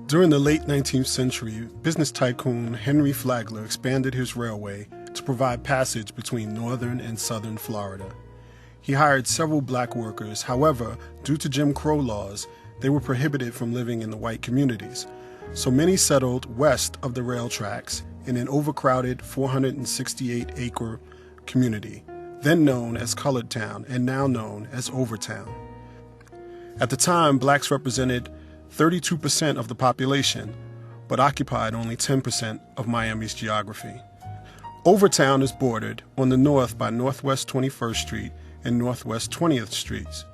During the late 19th century, business tycoon Henry Flagler expanded his railway to provide passage between northern and southern Florida. He hired several black workers. However, due to Jim Crow laws, they were prohibited from living in the white communities. So many settled west of the rail tracks in an overcrowded 468-acre community, then known as Colored Town and now known as Overtown. At the time, blacks represented 32% of the population, but occupied only 10% of Miami's geography. Overtown is bordered on the north by Northwest 21st Street and Northwest 20th Streets,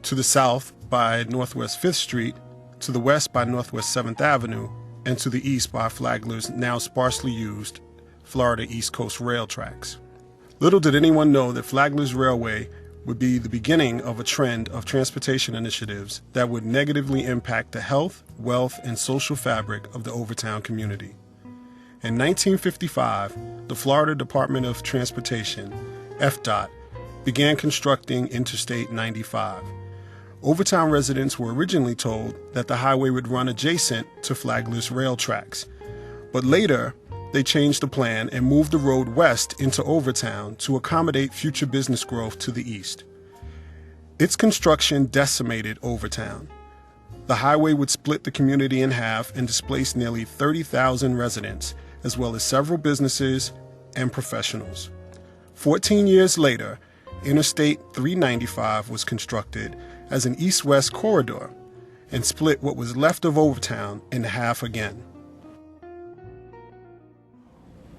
to the south by Northwest 5th Street, to the west by Northwest 7th Avenue, and to the east by Flagler's now sparsely used Florida East Coast rail tracks. Little did anyone know that Flagler's railway would be the beginning of a trend of transportation initiatives that would negatively impact the health, wealth, and social fabric of the Overtown community. In 1955, the Florida Department of Transportation, FDOT, began constructing Interstate 95. Overtown residents were originally told that the highway would run adjacent to Flagler's rail tracks, but later they changed the plan and moved the road west into Overtown to accommodate future business growth to the east. Its construction decimated Overtown. The highway would split the community in half and displace nearly 30,000 residents, as well as several businesses and professionals. 14 years later, Interstate 395 was constructed as an east-west corridor and split what was left of Overtown in half again.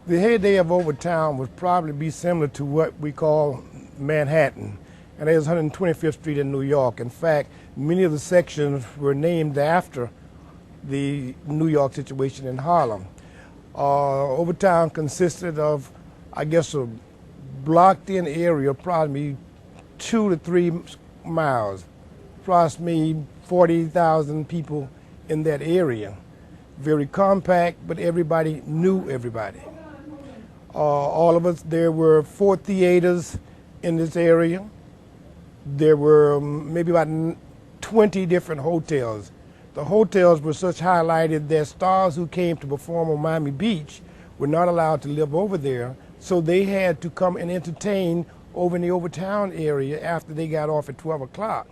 The heyday of Overtown would probably be similar to what we call Manhattan, and there's 125th Street in New York. In fact, many of the sections were named after the New York situation in Harlem. Overtown consisted of, I guess, a blocked-in area, probably 2 to 3 miles, approximately 40,000 people in that area. Very compact, but everybody knew everybody. All of us, there were 4 theaters in this area. There were maybe about 20 different hotels. The hotels were such highlighted that stars who came to perform on Miami Beach were not allowed to live over there, so they had to come and entertain over in the Overtown area after they got off at 12 o'clock.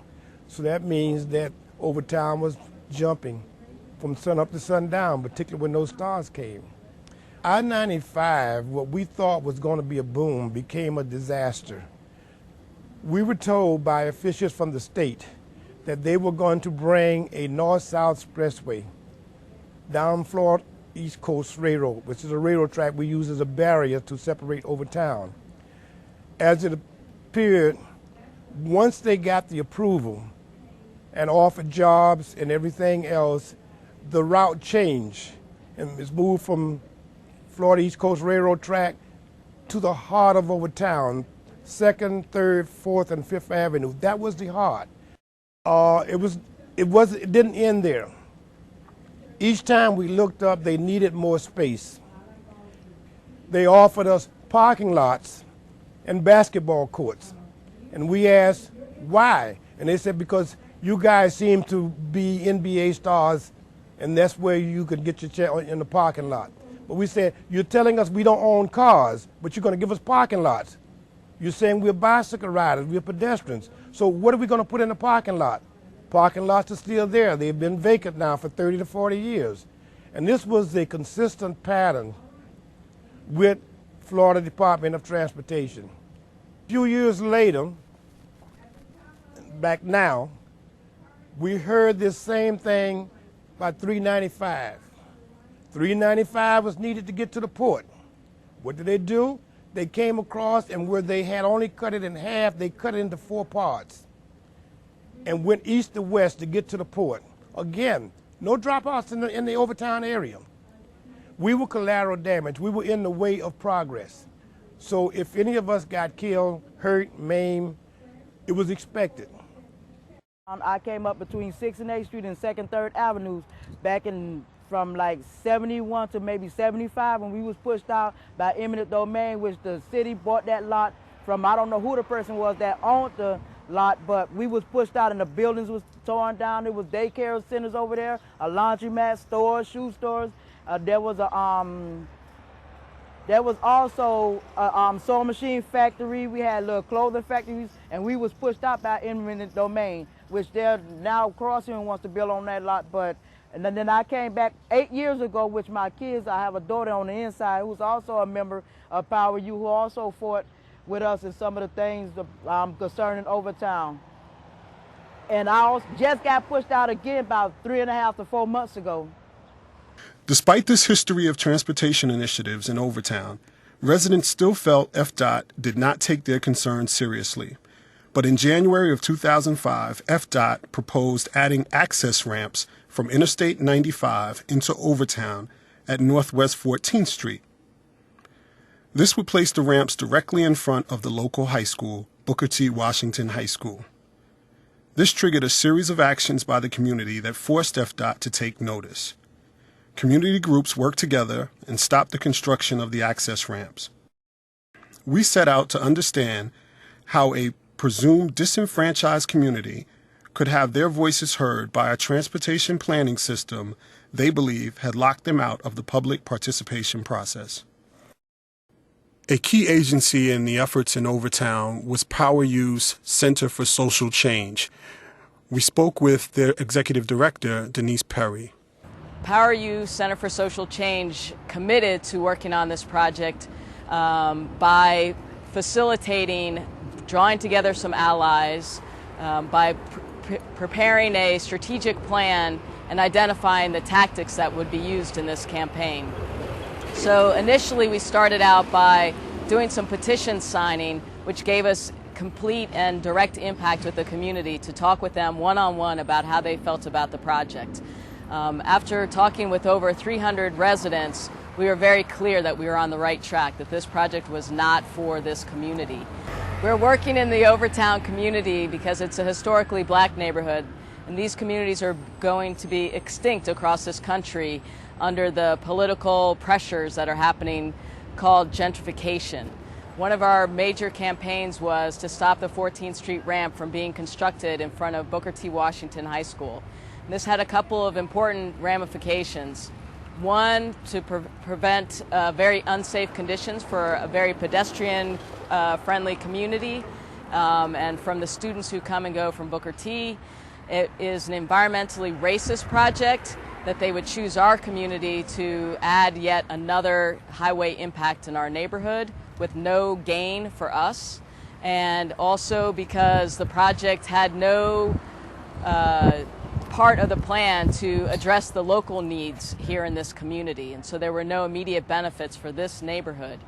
So that means that Overtown was jumping from sun up to sundown, particularly when those stars came. I-95, what we thought was going to be a boom, became a disaster. We were told by officials from the state that they were going to bring a north-south expressway down Florida East Coast Railroad, which is a railroad track we use as a barrier to separate Overtown. As it appeared, once they got the approval and offered jobs and everything else, the route changed and it's moved from Florida East Coast Railroad track to the heart of Overtown, 2nd, 3rd, 4th, and 5th Avenue. That was the heart. It didn't end there. Each time we looked up, they needed more space. They offered us parking lots and basketball courts. And we asked, why? And they said, because you guys seem to be NBA stars, and that's where you could get your chair in the parking lot. But we said, you're telling us we don't own cars, but you're going to give us parking lots. You're saying we're bicycle riders, we're pedestrians. So what are we going to put in the parking lot? Parking lots are still there. They've been vacant now for 30 to 40 years. And this was a consistent pattern with Florida Department of Transportation. A few years later, back now, we heard this same thing about 395. 395 was needed to get to the port. What did they do? They came across, and where they had only cut it in half, they cut it into 4 parts and went east to west to get to the port. Again, no dropouts in the Overtown area. We were collateral damage. We were in the way of progress. So if any of us got killed, hurt, maimed, it was expected. I came up between 6th and 8th Street and 2nd, 3rd Avenues back in from like 71 to maybe 75 when we was pushed out by eminent domain, which the city bought that lot from, I don't know who the person was that owned the lot, but we was pushed out and the buildings was torn down. There was daycare centers over there, a laundromat, stores, shoe stores. There was also a sewing machine factory. We had little clothing factories, and we was pushed out by eminent domain, which they're now crossing and wants to build on that lot. And then I came back 8 years ago, which my kids, I have a daughter on the inside who's also a member of Power U, who also fought with us in some of the things concerning Overtown. And I also just got pushed out again about 3.5 to 4 months ago. Despite this history of transportation initiatives in Overtown, residents still felt FDOT did not take their concerns seriously. But in January of 2005, FDOT proposed adding access ramps from Interstate 95 into Overtown at Northwest 14th Street. This would place the ramps directly in front of the local high school, Booker T. Washington High School. This triggered a series of actions by the community that forced FDOT to take notice. Community groups worked together and stopped the construction of the access ramps. We set out to understand how a presumed disenfranchised community could have their voices heard by a transportation planning system they believe had locked them out of the public participation process. A key agency in the efforts in Overtown was Power U's Center for Social Change. We spoke with their executive director, Denise Perry. Power U Center for Social Change committed to working on this project by facilitating, drawing together some allies, by preparing a strategic plan and identifying the tactics that would be used in this campaign. So initially we started out by doing some petition signing, which gave us complete and direct impact with the community to talk with them one-on-one about how they felt about the project. After talking with over 300 residents, we were very clear that we were on the right track, that this project was not for this community. We're working in the Overtown community because it's a historically black neighborhood, and these communities are going to be extinct across this country under the political pressures that are happening called gentrification. One of our major campaigns was to stop the 14th Street ramp from being constructed in front of Booker T. Washington High School. And this had a couple of important ramifications. One, to prevent very unsafe conditions for a very pedestrian-friendly community, and from the students who come and go from Booker T. It is an environmentally racist project that they would choose our community to add yet another highway impact in our neighborhood with no gain for us, and also because the project had no part of the plan to address the local needs here in this community, and so there were no immediate benefits for this neighborhood.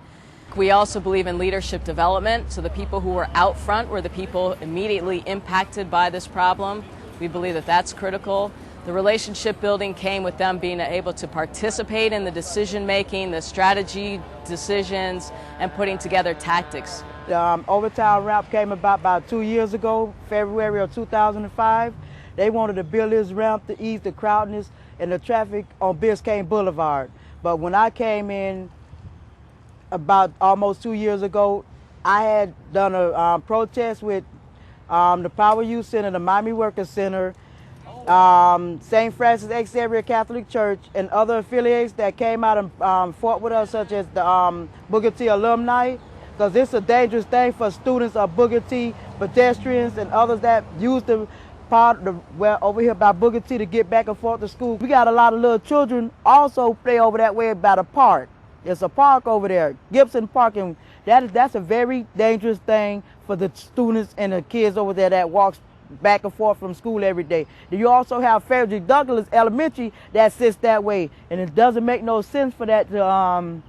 We also believe in leadership development, so the people who were out front were the people immediately impacted by this problem. We believe that that's critical. The relationship building came with them being able to participate in the decision making, the strategy decisions, and putting together tactics. The Overtown ramp came about 2 years ago, February of 2005. They wanted to build this ramp to ease the crowdedness and the traffic on Biscayne Boulevard. But when I came in about almost 2 years ago, I had done a protest with the Power Youth Center, the Miami Workers Center, St. Francis Xavier Catholic Church, and other affiliates that came out and fought with us, such as the Booker T alumni, because it's a dangerous thing for students of Booker T, pedestrians, and others that use the part over here by Booker T to get back and forth to school. We got a lot of little children also play over that way by the park. There's a park over there, Gibson Park, and that's a very dangerous thing for the students and the kids over there that walks back and forth from school every day. You also have Frederick Douglass Elementary that sits that way, and it doesn't make no sense for that to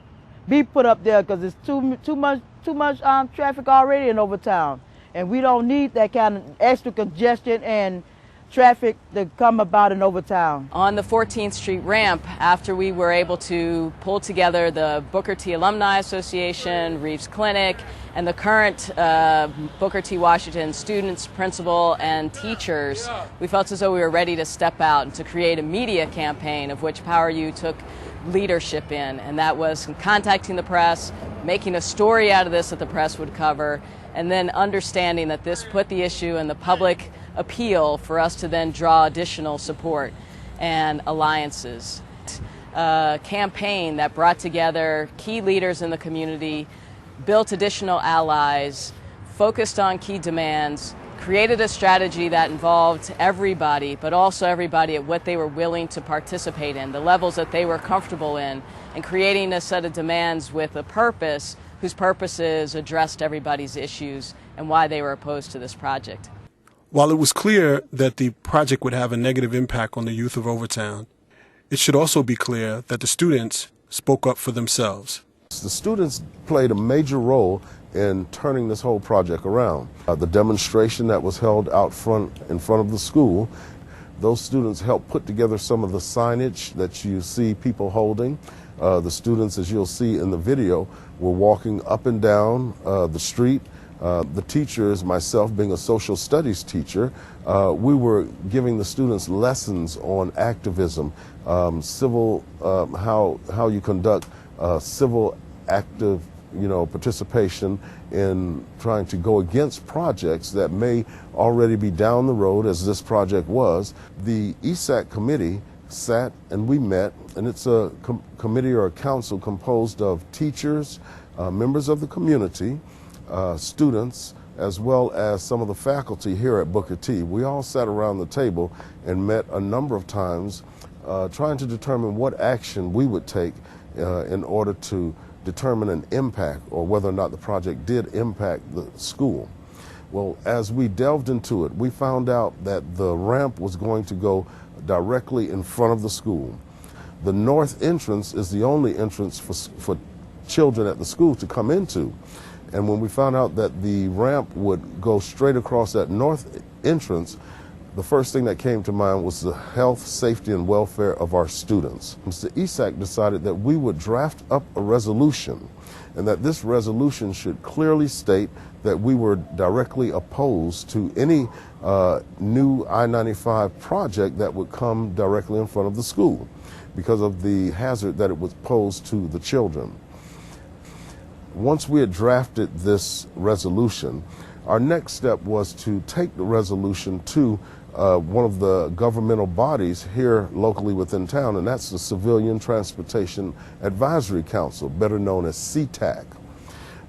be put up there because it's too much traffic already in Overtown, and we don't need that kind of extra congestion and traffic to come about in Overtown. On the 14th Street ramp, after we were able to pull together the Booker T Alumni Association, Reeves Clinic, and the current Booker T Washington students, principal, and teachers, we felt as though we were ready to step out and to create a media campaign of which Power U took leadership in, and that was contacting the press, making a story out of this that the press would cover, and then understanding that this put the issue in the public appeal for us to then draw additional support and alliances. A campaign that brought together key leaders in the community, built additional allies, focused on key demands, created a strategy that involved everybody, but also everybody at what they were willing to participate in, the levels that they were comfortable in, and creating a set of demands with a purpose whose purposes addressed everybody's issues and why they were opposed to this project. While it was clear that the project would have a negative impact on the youth of Overtown, it should also be clear that the students spoke up for themselves. The students played a major role in turning this whole project around. The demonstration that was held out front in front of the school, those students helped put together some of the signage that you see people holding. The students, as you'll see in the video, were walking up and down the street. The teachers, myself being a social studies teacher, we were giving the students lessons on activism, civil, how you conduct civil active participation in trying to go against projects that may already be down the road, as this project was. The ESAC committee sat and we met, and it's a committee or a council composed of teachers, members of the community, students, as well as some of the faculty here at Booker T. We all sat around the table and met a number of times trying to determine what action we would take in order to determine an impact, or whether or not the project did impact the school. Well, as we delved into it, we found out that the ramp was going to go directly in front of the school. The north entrance is the only entrance for children at the school to come into. And when we found out that the ramp would go straight across that north entrance, the first thing that came to mind was the health, safety, and welfare of our students. The ESAC decided that we would draft up a resolution, and that this resolution should clearly state that we were directly opposed to any new I-95 project that would come directly in front of the school because of the hazard that it would pose to the children. Once we had drafted this resolution, our next step was to take the resolution to one of the governmental bodies here locally within town, and that's the Civilian Transportation Advisory Council, better known as CTAC.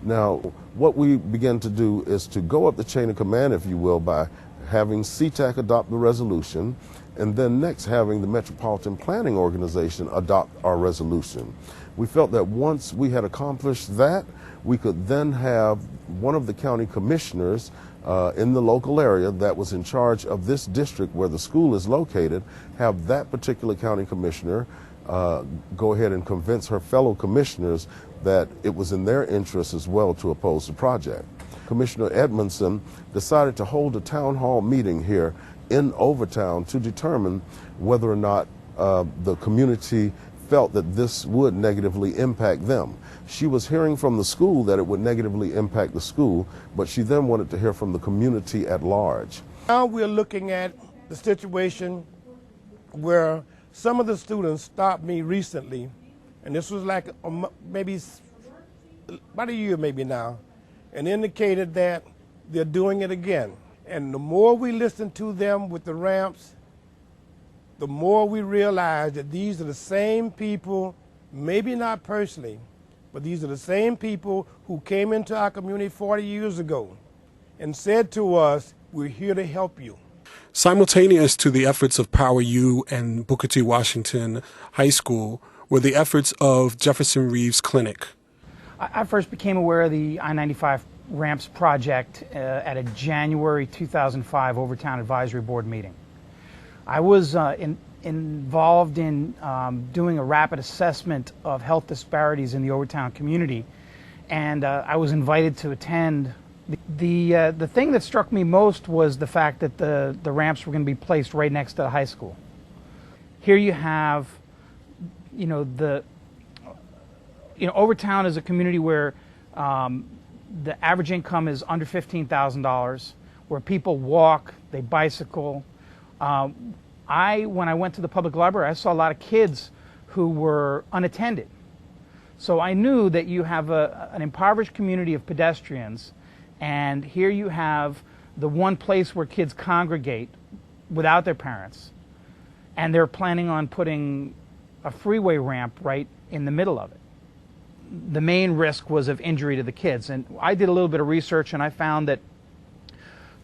Now, what we began to do is to go up the chain of command, if you will, by having CTAC adopt the resolution, and then next having the Metropolitan Planning Organization adopt our resolution. We felt that once we had accomplished that, we could then have one of the county commissioners in the local area that was in charge of this district where the school is located, have that particular county commissioner go ahead and convince her fellow commissioners that it was in their interest as well to oppose the project. Commissioner Edmondson decided to hold a town hall meeting here in Overtown to determine whether or not the community felt that this would negatively impact them. She was hearing from the school that it would negatively impact the school, but she then wanted to hear from the community at large. Now we're looking at the situation where some of the students stopped me recently, and this was like maybe about a year maybe now, and indicated that they're doing it again. And the more we listen to them with the ramps, the more we realize that these are the same people, maybe not personally, but these are the same people who came into our community 40 years ago and said to us, we're here to help you. Simultaneous to the efforts of Power U and Booker T. Washington High School were the efforts of Jefferson Reeves Clinic. I first became aware of the I-95 ramps project at a January 2005 Overtown Advisory Board meeting. I was involved in doing a rapid assessment of health disparities in the Overtown community, and I was invited to attend The thing that struck me most was the fact that the ramps were going to be placed right next to the high school. Here you have, Overtown is a community where the average income is under $15,000, where people walk, they bicycle. When I went to the public library, I saw a lot of kids who were unattended. So I knew that you have an impoverished community of pedestrians, and here you have the one place where kids congregate without their parents, and they're planning on putting a freeway ramp right in the middle of it. The main risk was of injury to the kids, and I did a little bit of research, and I found that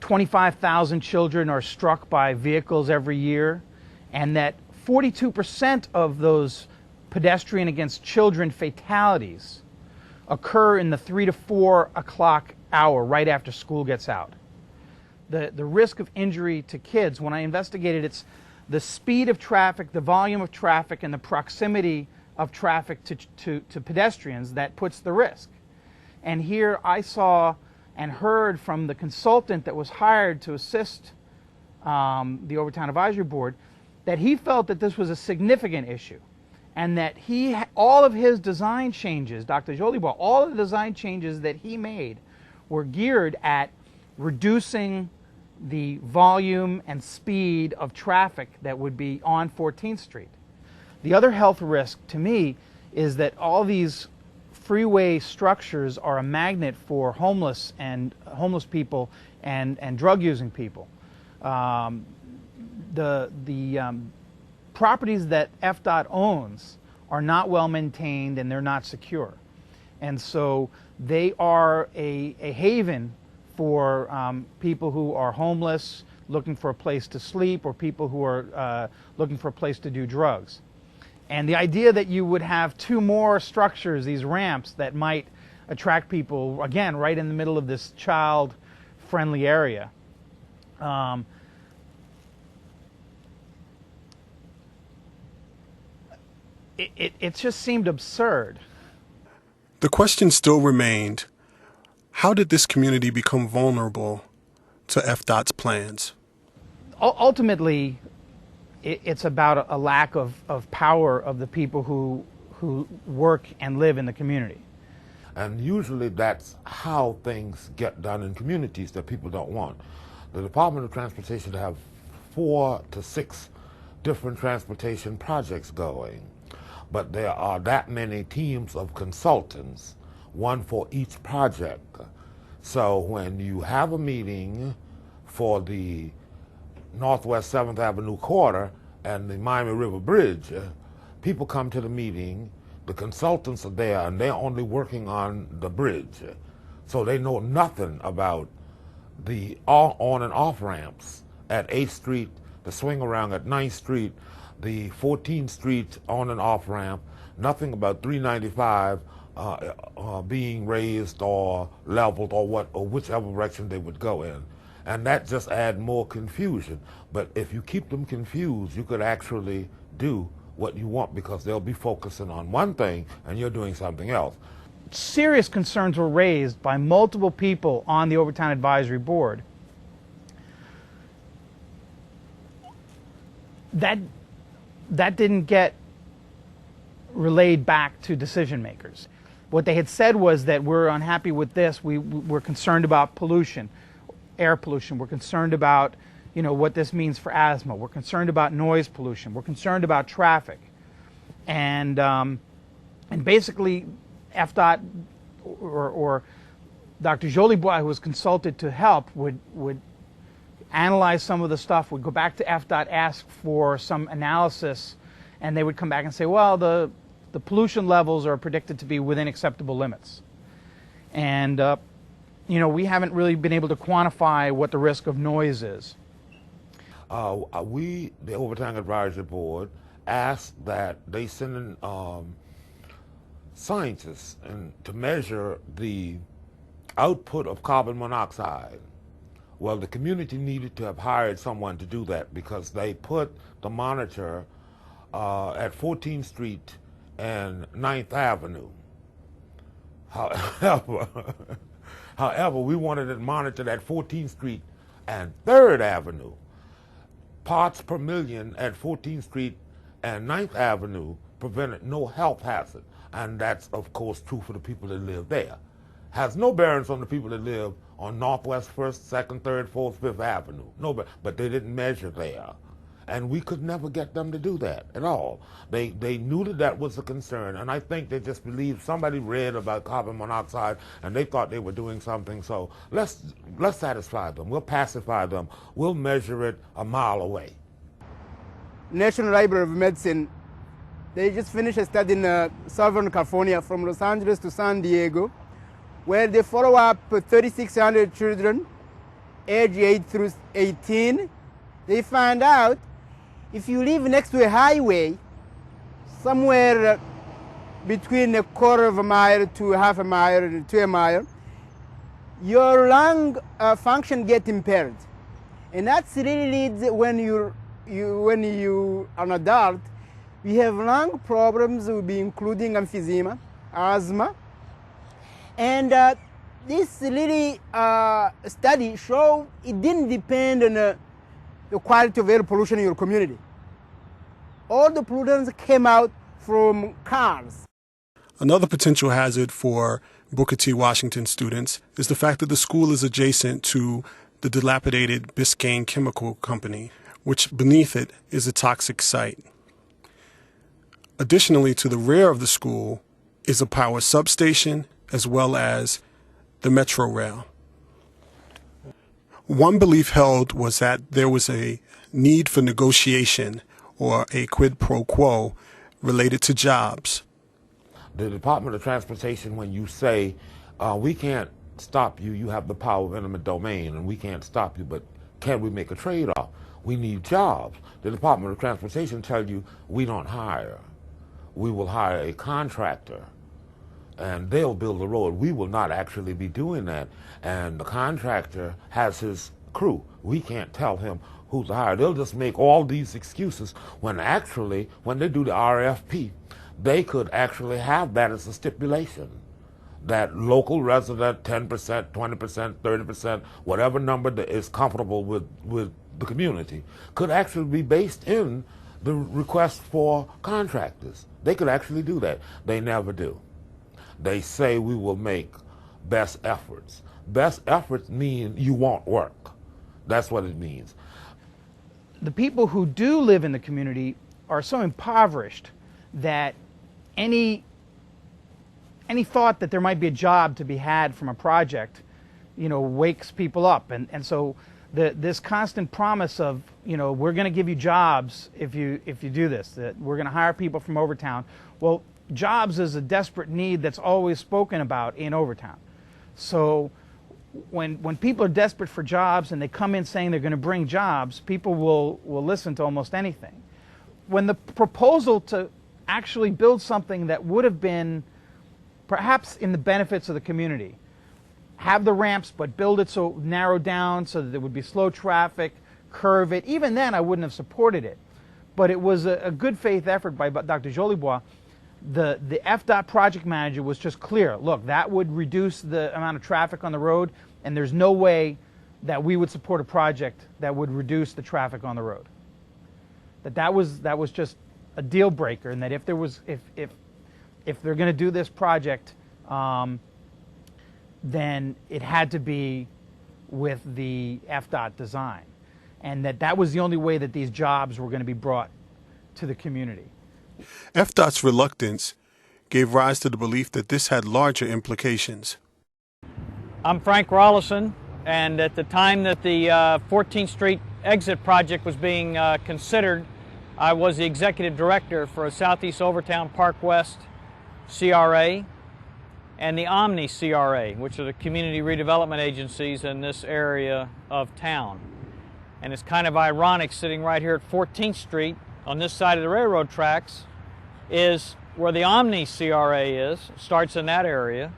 25,000 children are struck by vehicles every year, and that 42% of those pedestrian against children fatalities occur in the 3 to 4 o'clock hour right after school gets out. The risk of injury to kids, when I investigated, it's the speed of traffic, the volume of traffic, and the proximity of traffic to pedestrians that puts the risk. And here I saw and heard from the consultant that was hired to assist the Overtown Advisory Board that he felt that this was a significant issue, and that all of his design changes, Dr. Jolibois, all of the design changes that he made were geared at reducing the volume and speed of traffic that would be on 14th Street. The other health risk to me is that all these freeway structures are a magnet for homeless people and drug-using people. The properties that FDOT owns are not well maintained and they're not secure. And so they are a haven for people who are homeless, looking for a place to sleep, or people who are looking for a place to do drugs. And the idea that you would have 2 more structures, these ramps, that might attract people, again, right in the middle of this child-friendly area, it just seemed absurd. The question still remained, how did this community become vulnerable to FDOT's plans? Ultimately, it's about a lack of power of the people who work and live in the community. And usually that's how things get done in communities that people don't want. The Department of Transportation have 4 to 6 different transportation projects going, but there are that many teams of consultants, one for each project. So when you have a meeting for the Northwest 7th Avenue corridor and the Miami River Bridge, people come to the meeting, the consultants are there, and they're only working on the bridge. So they know nothing about the on and off ramps at 8th Street, the swing around at 9th Street, the 14th Street on and off ramp, nothing about 395 being raised or leveled or whichever direction they would go in. And that just adds more confusion. But if you keep them confused, you could actually do what you want, because they'll be focusing on one thing and you're doing something else. Serious concerns were raised by multiple people on the Overtown Advisory Board that didn't get relayed back to decision makers. What they had said was that we're unhappy with this, we're concerned about pollution, air pollution, we're concerned about what this means for asthma, we're concerned about noise pollution, we're concerned about traffic. And basically FDOT or Dr. Jolibois, who was consulted to help, would analyze some of the stuff, would go back to FDOT, ask for some analysis, and they would come back and say, well, the pollution levels are predicted to be within acceptable limits. And we haven't really been able to quantify what the risk of noise is. We, the Overtown Advisory Board, asked that they send in scientists to measure the output of carbon monoxide. Well, the community needed to have hired someone to do that, because they put the monitor at 14th Street and 9th Avenue. However, we wanted it monitored at 14th Street and 3rd Avenue. Parts per million at 14th Street and 9th Avenue prevented no health hazard. And that's, of course, true for the people that live there. Has no bearings on the people that live on Northwest 1st, 2nd, 3rd, 4th, 5th Avenue. No, but they didn't measure there. And we could never get them to do that at all. They knew that was a concern, and I think they just believed somebody read about carbon monoxide and they thought they were doing something. So let's satisfy them. We'll pacify them. We'll measure it a mile away. National Library of Medicine, they just finished a study in Southern California from Los Angeles to San Diego, where they follow up 3,600 children, age 8 through 18. They find out if you live next to a highway, somewhere between a quarter of a mile to half a mile to a mile, your lung function gets impaired. And that's really leads when you are an adult, we have lung problems, will be including emphysema, asthma. And this really study showed it didn't depend on the quality of air pollution in your community. All the pollutants came out from cars. Another potential hazard for Booker T. Washington students is the fact that the school is adjacent to the dilapidated Biscayne Chemical Company, which beneath it is a toxic site. Additionally, to the rear of the school is a power substation as well as the Metro Rail. One belief held was that there was a need for negotiation or a quid pro quo related to jobs. The Department of Transportation, when you say, we can't stop you, you have the power of eminent domain, and we can't stop you, but can we make a trade-off? We need jobs. The Department of Transportation tells you, we don't hire. We will hire a contractor, and they'll build the road. We will not actually be doing that. And the contractor has his crew. We can't tell him who to hire. They'll just make all these excuses when actually, when they do the RFP, they could actually have that as a stipulation. That local resident, 10%, 20%, 30%, whatever number that is comfortable with the community, could actually be based in the request for contractors. They could actually do that. They never do. They say we will make best efforts. Best efforts mean you won't work. That's what it means. The people who do live in the community are so impoverished that any thought that there might be a job to be had from a project, wakes people up. And so this constant promise of, we're going to give you jobs if you do this, that we're going to hire people from Overtown. Well, jobs is a desperate need that's always spoken about in Overtown. So when people are desperate for jobs and they come in saying they're going to bring jobs, people will listen to almost anything. When the proposal to actually build something that would have been perhaps in the benefits of the community, have the ramps but build it so narrowed down so that there would be slow traffic, curve it, even then I wouldn't have supported it. But it was a good faith effort by Dr. Jolibois. The FDOT project manager was just clear. Look, that would reduce the amount of traffic on the road, and there's no way that we would support a project that would reduce the traffic on the road. That was just a deal breaker, and that if they're going to do this project, then it had to be with the FDOT design, and that was the only way that these jobs were going to be brought to the community. FDOT's reluctance gave rise to the belief that this had larger implications. I'm Frank Rollison, and at the time that the 14th Street exit project was being considered, I was the executive director for Southeast Overtown Park West CRA and the Omni CRA, which are the community redevelopment agencies in this area of town. And it's kind of ironic, sitting right here at 14th Street on this side of the railroad tracks is where the Omni CRA is, starts in that area.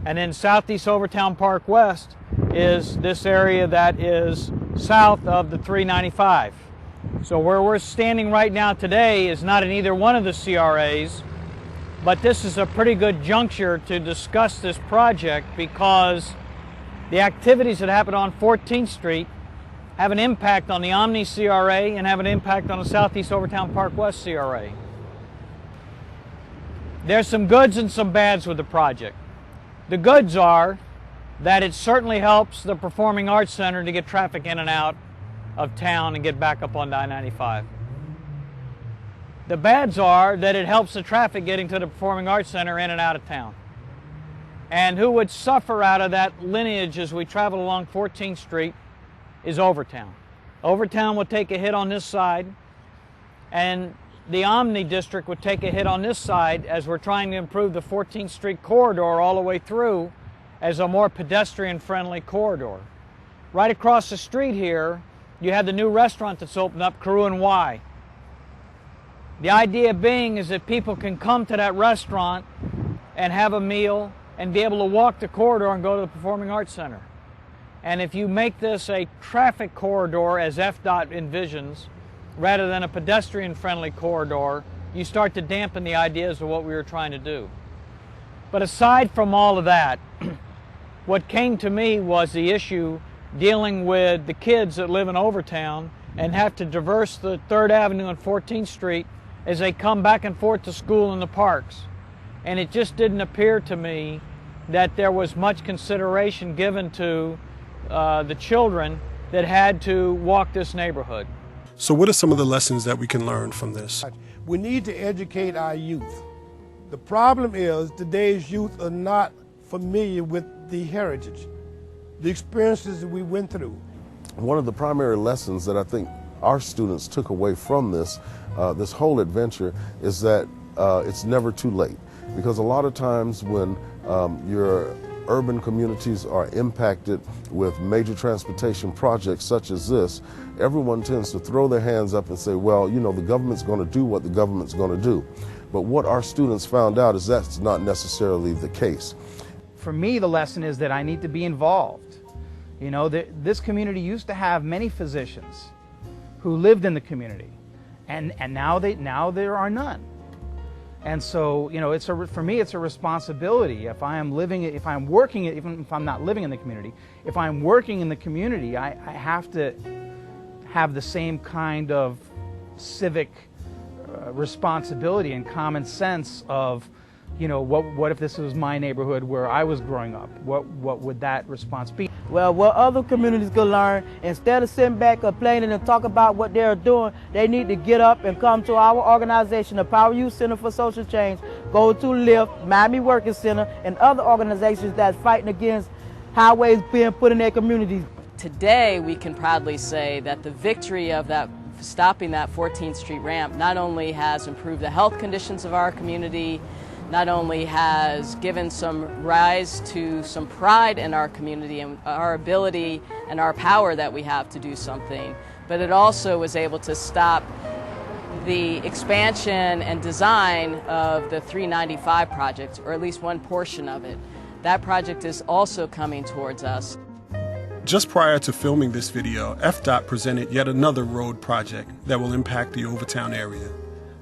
And then Southeast Overtown Park West is this area that is south of the 395. So where we're standing right now today is not in either one of the CRAs, but this is a pretty good juncture to discuss this project because the activities that happen on 14th Street have an impact on the Omni CRA and have an impact on the Southeast Overtown Park West CRA. There's some goods and some bads with the project. The goods are that it certainly helps the Performing Arts Center to get traffic in and out of town and get back up on I-95. The bads are that it helps the traffic getting to the Performing Arts Center in and out of town. And who would suffer out of that lineage as we travel along 14th Street is Overtown. Overtown would take a hit on this side, and the Omni District would take a hit on this side as we're trying to improve the 14th Street corridor all the way through as a more pedestrian-friendly corridor. Right across the street here, you have the new restaurant that's opened up, Crew and Y. The idea being is that people can come to that restaurant and have a meal and be able to walk the corridor and go to the Performing Arts Center. And if you make this a traffic corridor as FDOT envisions, rather than a pedestrian-friendly corridor, you start to dampen the ideas of what we were trying to do. But aside from all of that, what came to me was the issue dealing with the kids that live in Overtown and have to traverse the 3rd Avenue and 14th Street as they come back and forth to school in the parks. And it just didn't appear to me that there was much consideration given to the children that had to walk this neighborhood. So what are some of the lessons that we can learn from this? We need to educate our youth. The problem is today's youth are not familiar with the heritage, the experiences that we went through. One of the primary lessons that I think our students took away from this whole adventure is that it's never too late. Because a lot of times when your urban communities are impacted with major transportation projects such as this, everyone tends to throw their hands up and say, well, you know, the government's going to do what the government's going to do. But what our students found out is that's not necessarily the case. For me, the lesson is that I need to be involved. You know, this community used to have many physicians who lived in the community, and now there are none. And so, you know, for me, it's a responsibility. If I'm working, even if I'm not living in the community, if I'm working in the community, I have to have the same kind of civic responsibility and common sense of, you know, what if this was my neighborhood where I was growing up? What would that response be? Well, what other communities could learn, instead of sitting back complaining and talk about what they're doing, they need to get up and come to our organization, the Power Youth Center for Social Change, go to LIFT, Miami Working Center, and other organizations that's fighting against highways being put in their communities. Today, we can proudly say that the victory of stopping that 14th Street ramp not only has improved the health conditions of our community, not only has given some rise to some pride in our community and our ability and our power that we have to do something, but it also was able to stop the expansion and design of the 395 project, or at least one portion of it. That project is also coming towards us. Just prior to filming this video, FDOT presented yet another road project that will impact the Overtown area,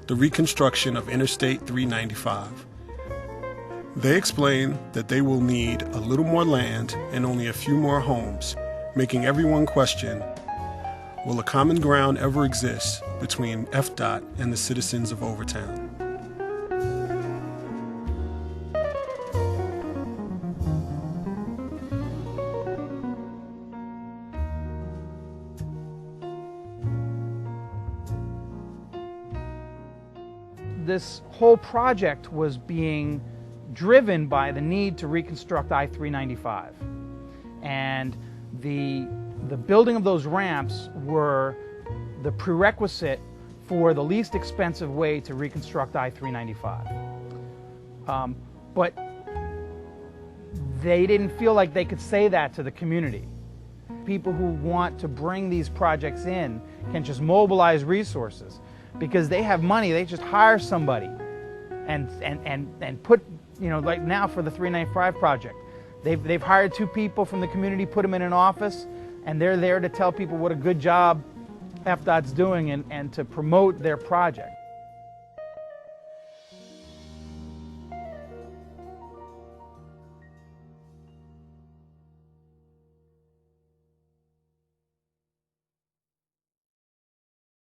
the reconstruction of Interstate 395. They explain that they will need a little more land and only a few more homes, making everyone question, will a common ground ever exist between FDOT and the citizens of Overtown? This whole project was being driven by the need to reconstruct I-395. And the building of those ramps were the prerequisite for the least expensive way to reconstruct I-395. But they didn't feel like they could say that to the community. People who want to bring these projects in can just mobilize resources because they have money. They just hire somebody and put, you know, like now for the 395 project, they've hired 2 people from the community, put them in an office, and they're there to tell people what a good job FDOT's doing and to promote their project.